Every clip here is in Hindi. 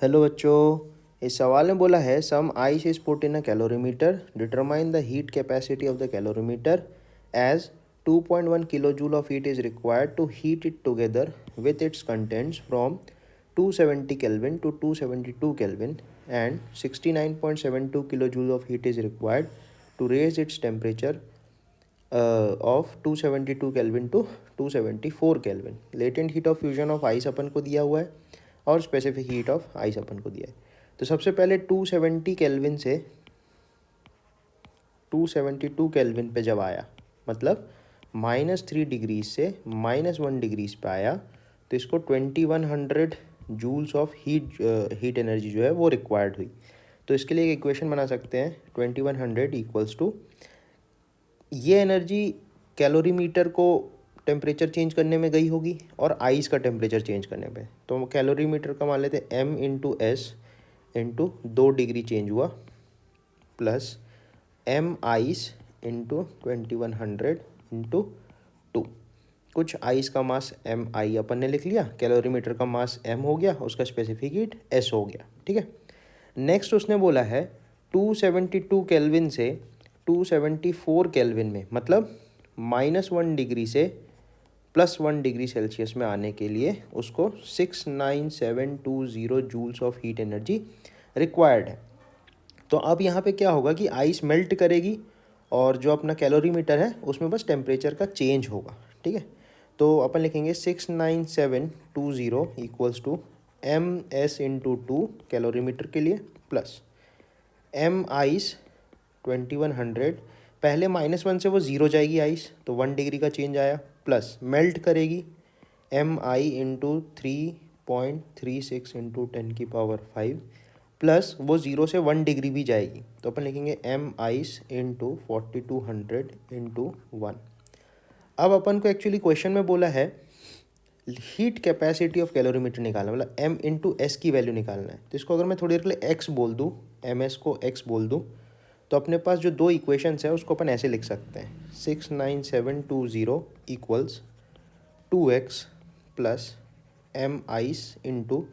हेलो बच्चों, इस सवाल में बोला है some ice is put in a calorimeter, determine the heat capacity of the calorimeter as 2.1 kilo joule of heat is required to heat it together with its contents from 270 kelvin to 272 kelvin and 69.72 kilo joule of heat is required to raise its temperature of 272 kelvin to 274 kelvin. Latent heat of fusion of ice अपन को दिया हुआ है और स्पेसिफिक हीट ऑफ आइस अपन को दिया है। तो सबसे पहले 270 केल्विन से 272 केल्विन पे जब आया, मतलब -3 डिग्रीज से -1 डिग्रीज पे आया, तो इसको 2100 जूल्स ऑफ हीट एनर्जी जो है वो रिक्वायर्ड हुई। तो इसके लिए एक इक्वेशन बना सकते हैं, 2100 इक्वल्स टू ये एनर्जी कैलोरीमीटर को टेम्परेचर चेंज करने में गई होगी और आइस का टेम्परेचर चेंज करने पे। तो कैलोरीमीटर का मान लेते हैं m into s into 2 degree change हुआ plus m ice into 2100 into 2। कुछ आइस का मास m आई अपन ने लिख लिया, कैलोरीमीटर का मास m हो गया, उसका स्पेसिफिक हीट s हो गया। ठीक है, नेक्स्ट उसने बोला है 272 केल्विन से 274 केल्विन में, मतलब -1 डिग्री से +1 डिग्री सेल्सियस में आने के लिए उसको 69720 joules of heat energy required है। तो अब यहाँ पे क्या होगा कि आइस मेल्ट करेगी और जो अपना कैलोरीमीटर है उसमें बस टेम्परेचर का चेंज होगा। ठीक है, तो अपन लिखेंगे 69720 equals to M S into 2 calorimeter के लिए प्लस एम आइस 2100, पहले -1 से वो 0 जाएगी आइस, तो 1 डिग्री का चेंज आया, प्लस मेल्ट करेगी एम आई इंटू 3.36 इंटू 10⁵ प्लस वो 0 से 1 डिग्री भी जाएगी, तो अपन लिखेंगे एम आइस इंटू 4200 इंटू 1। अब अपन को एक्चुअली क्वेश्चन में बोला है हीट कैपेसिटी ऑफ कैलोरीमीटर निकालना, मतलब m इंटू एस की वैल्यू निकालना है। तो इसको अगर मैं थोड़ी देर के लिए x बोल दूँ, एम एस को x बोल दूँ, तो अपने पास जो दो इक्वेशंस है उसको अपन ऐसे लिख सकते हैं 69720 equals 2x plus m ice into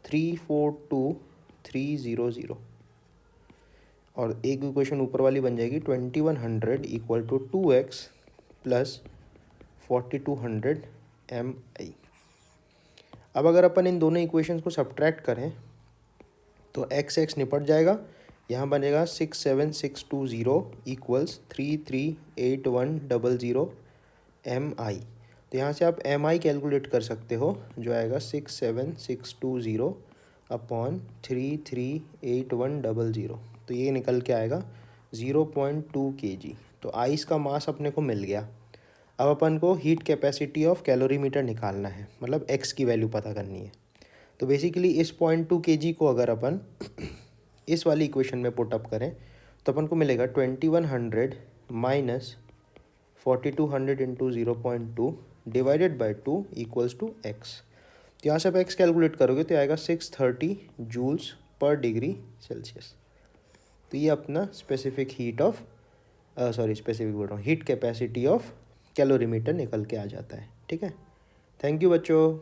342300, और एक इक्वेशन ऊपर वाली बन जाएगी 2100 equal to 2x plus 4200 m i. अब अगर अपन इन दोनों इक्वेशंस को सब्ट्रैक्ट करें तो x निपट जाएगा, यहाँ बनेगा 67620 इक्वल्स 338100 एम आई। तो यहाँ से आप एम आई कैलकुलेट कर सकते हो, जो आएगा 67620 अपॉन 338100, तो ये निकल के आएगा 0.2 kg। तो आइस का मास अपने को मिल गया। अब अपन को हीट कैपेसिटी ऑफ कैलोरीमीटर निकालना है, मतलब x की वैल्यू पता करनी है। तो बेसिकली इस 0.2 kg को अगर अपन इस वाली इक्वेशन में पुट अप करें तो अपन को मिलेगा 2100 minus 4200 into 0.2 divided by 2 equals to x। तो यहाँ से आप x कैलकुलेट करोगे तो आएगा 630 जूल्स पर डिग्री सेल्सियस। तो ये अपना स्पेसिफिक हीट ऑफ स्पेसिफिक बोल रहा हूँ, हीट कैपेसिटी ऑफ कैलोरीमीटर निकल के आ जाता है। ठीक है, थैंक यू बच्चों।